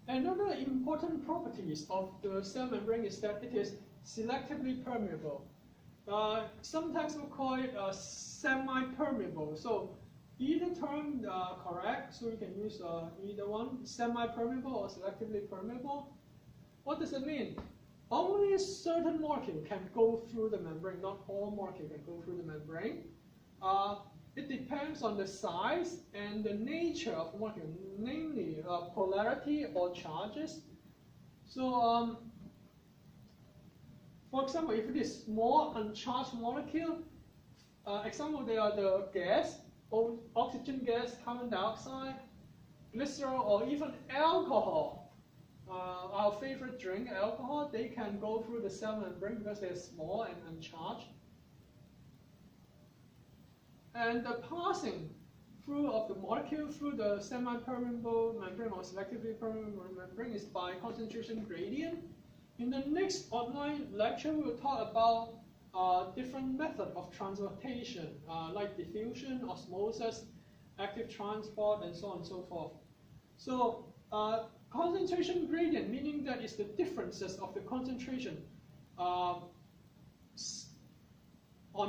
Another important properties of the cell membrane is that it is selectively permeable. Some texts will call it semi-permeable. So either term correct, so you can use either one, semi-permeable or selectively permeable. What does it mean? Only a certain molecule can go through the membrane, not all molecules can go through the membrane. It depends on the size and the nature of the molecule, namely polarity or charges. So, for example, if it is small uncharged molecule, example they are the gas, oxygen gas, carbon dioxide, glycerol, or even alcohol. Our favorite drink, alcohol, they can go through the cell membrane because they're small and uncharged. And the passing through of the molecule through the semi-permeable membrane or selectively permeable membrane is by concentration gradient. In the next online lecture, we will talk about different methods of transportation, like diffusion, osmosis, active transport, and so on and so forth. So, concentration gradient, meaning that it's the differences of the concentration on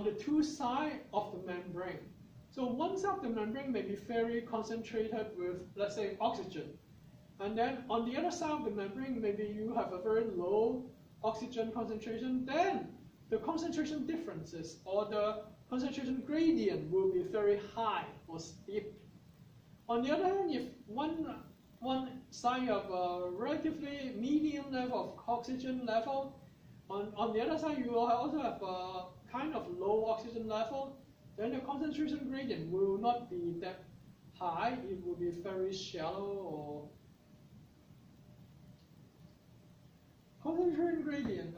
the two sides of the membrane. So one side of the membrane may be very concentrated with, let's say, oxygen. And then on the other side of the membrane, maybe you have a very low oxygen concentration. Then the concentration differences or the concentration gradient will be very high or steep. On the other hand, if one side of a relatively medium level of oxygen level, on the other side you will also have a kind of low oxygen level, then the concentration gradient will not be that high. It will be very shallow. Or concentration gradient.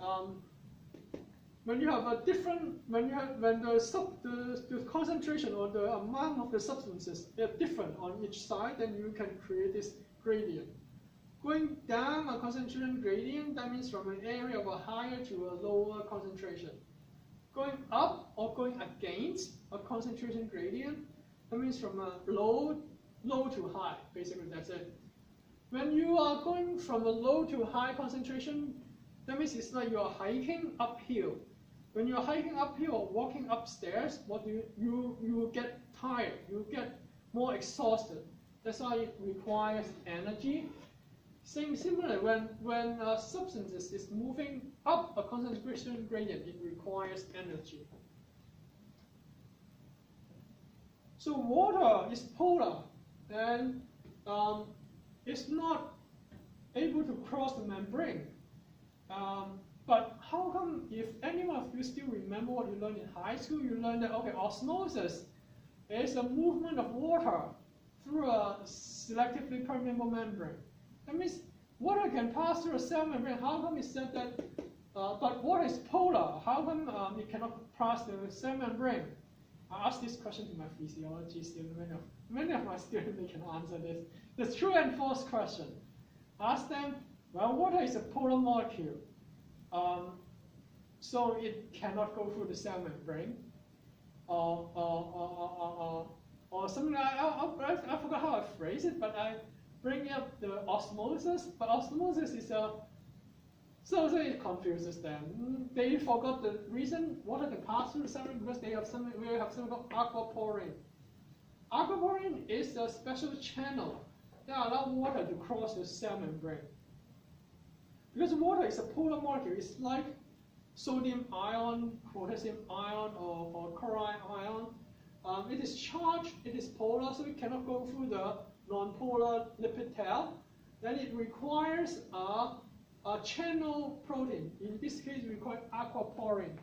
When you have a different, when the concentration or the amount of the substances are different on each side, then you can create this gradient. Going down a concentration gradient, that means from an area of a higher to a lower concentration. Going up or going against a concentration gradient, that means from a low to high. Basically, that's it. When you are going from a low to high concentration, that means it's like you are hiking uphill. When you are hiking uphill or walking upstairs, what you will get tired, you get more exhausted. That's why it requires energy. Similarly, when a substance is moving up a concentration gradient, it requires energy. So water is polar, and it's not able to cross the membrane. But how come, if anyone of you still remember what you learned in high school, you learned that, okay, osmosis is a movement of water through a selectively permeable membrane. That means water can pass through a cell membrane. How come it said that, but water is polar? How come it cannot pass the cell membrane? I asked this question to my physiology students. Many of my students, they can answer this. The true and false question. Ask them, well, water is a polar molecule. So it cannot go through the cell membrane. Or something like, I forgot how I phrase it, but I bring up the osmosis. But osmosis is so it confuses them. They forgot the reason water can pass through the cell membrane because we have something called aquaporin. Aquaporin is a special channel that allows water to cross the cell membrane. Because water is a polar molecule, it's like sodium ion, potassium ion, or chloride ion. It is charged, it is polar, so it cannot go through the non-polar lipid tail. Then it requires a channel protein. In this case, we call it aquaporin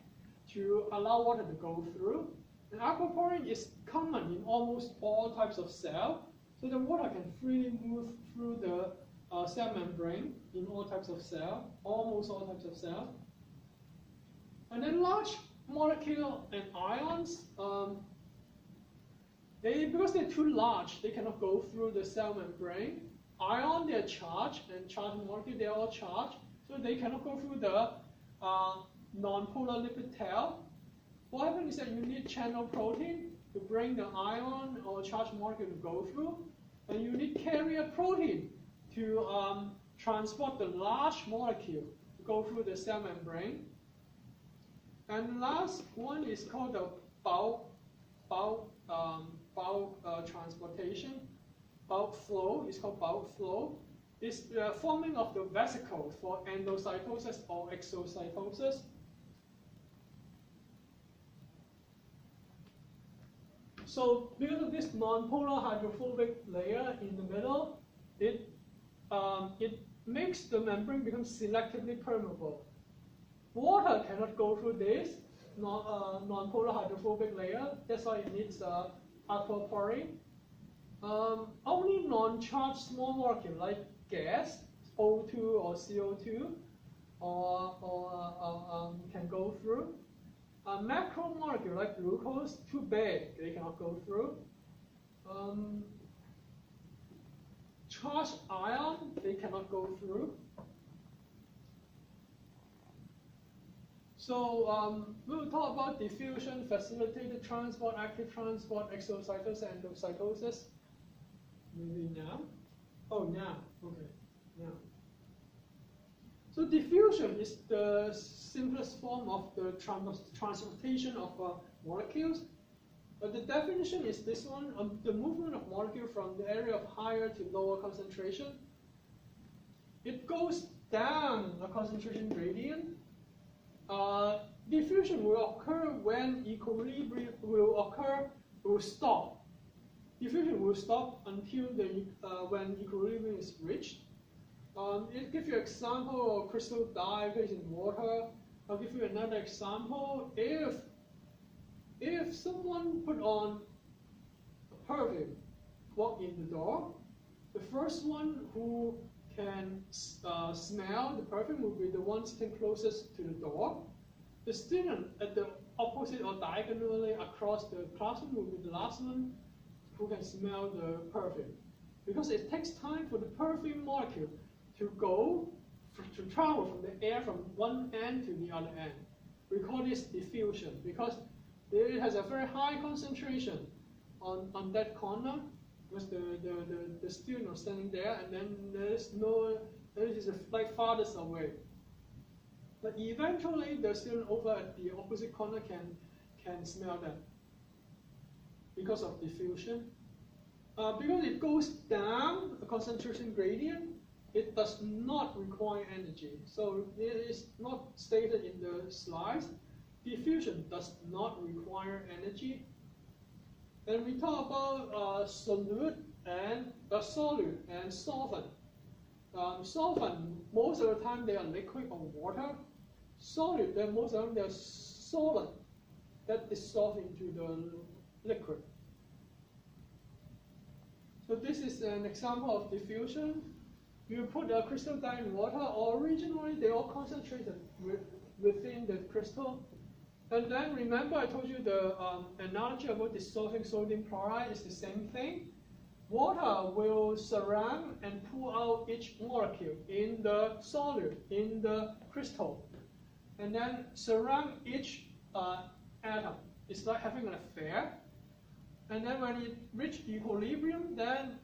to allow water to go through. And aquaporin is common in almost all types of cells, so the water can freely move through the cell membrane in all types of cells, almost all types of cells. And then large molecule and ions, because they're too large, they cannot go through the cell membrane. Ion, they're charged, and charged molecule, they're all charged, so they cannot go through the non-polar lipid tail. What happens is that you need channel protein to bring the ion or charged molecule to go through, and you need carrier protein to transport the large molecule to go through the cell membrane. And last one is called the bulk transportation. Bulk flow is called bulk flow. It's the forming of the vesicles for endocytosis or exocytosis. So because of this nonpolar hydrophobic layer in the middle, it makes the membrane become selectively permeable. Water cannot go through this nonpolar hydrophobic layer. That's why it needs aquaporin. Only non-charged small molecule like gas, O2 or CO2, can go through. Macromolecule like glucose, too big, they cannot go through. Charged ion, they cannot go through. So we'll talk about diffusion, facilitated transport, active transport, exocytosis, endocytosis. Maybe now? Oh, now. Okay, now. So diffusion is the simplest form of the transportation of molecules. But the definition is this one, the movement of molecule from the area of higher to lower concentration. It goes down a concentration gradient. Diffusion will occur when equilibrium will stop. Diffusion will stop until when equilibrium is reached. It gives you an example of crystal dye placed in water. I'll give you another example. If someone put on a perfume, walk in the door, the first one who can smell the perfume will be the one sitting closest to the door. The student at the opposite or diagonally across the classroom will be the last one who can smell the perfume. Because it takes time for the perfume molecule to travel from the air from one end to the other end. We call this diffusion because it has a very high concentration on that corner because the student was standing there, and then there is like farthest away. But eventually the student over at the opposite corner can smell them because of diffusion. Because it goes down a concentration gradient, it does not require energy. So it is not stated in the slides. Diffusion does not require energy. Then we talk about solute and solvent. Solvent, most of the time they are liquid or water. Solute, then most of them they are solid that dissolve into the liquid. So this is an example of diffusion. You put a crystal dye in water. Originally, they all concentrated within the crystal. And then remember I told you the analogy about dissolving sodium chloride is the same thing. Water will surround and pull out each molecule in the solute, in the crystal, and then surround each atom. It's like having an affair. And then when it reaches equilibrium, then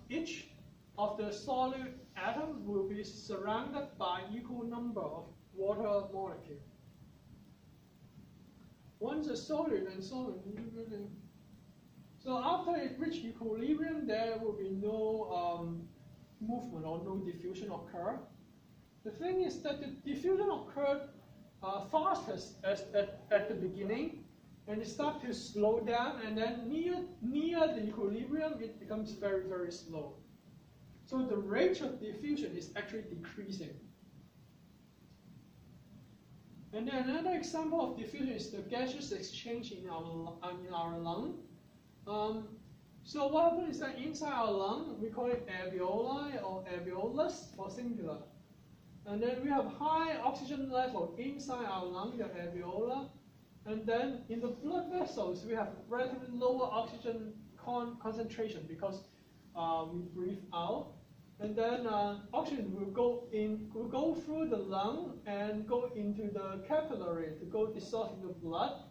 each of the solid atoms will be surrounded by equal number of water molecules. Once a solid and solid, so after it reaches equilibrium, there will be no movement or no diffusion occur. The thing is that the diffusion occurred fastest at the beginning, and it starts to slow down, and then near the equilibrium, it becomes very, very slow. So the rate of diffusion is actually decreasing. And then another example of diffusion is the gaseous exchange in our lung. So what happens is that inside our lung, we call it alveoli or alveolus for singular. And then we have high oxygen level inside our lung, the alveola. And then in the blood vessels, we have relatively lower oxygen concentration because we breathe out. And then oxygen will go through the lung and go into the capillary to go dissolve in the blood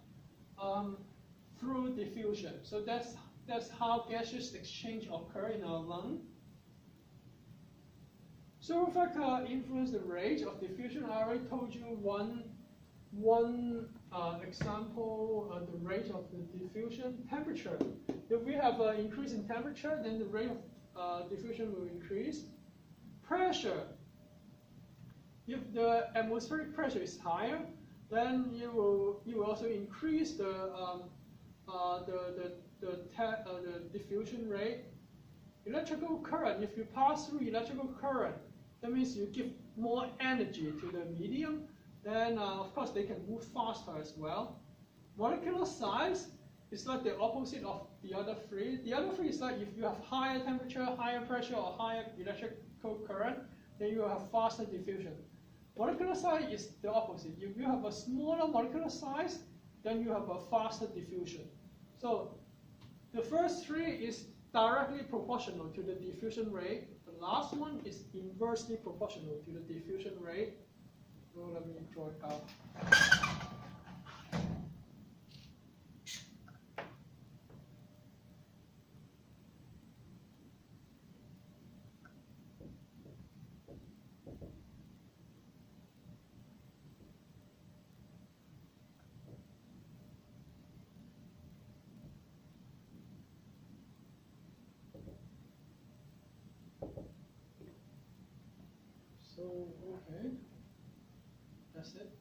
through diffusion. So that's how gaseous exchange occur in our lung. Zero factor influence the rate of diffusion. I already told you one example, the rate of the diffusion. Temperature. If we have an increase in temperature, then the rate of diffusion will increase. Pressure. If the atmospheric pressure is higher, then you will also increase the diffusion rate. Electrical current. If you pass through electrical current, that means you give more energy to the medium. Then of course they can move faster as well. Molecular size is like the opposite of the other three. The other three is like if you have higher temperature, higher pressure, or higher electrical current, then you will have faster diffusion. Molecular size is the opposite. If you have a smaller molecular size, then you have a faster diffusion. So the first three is directly proportional to the diffusion rate. The last one is inversely proportional to the diffusion rate. So let me draw it out. So, okay, that's it.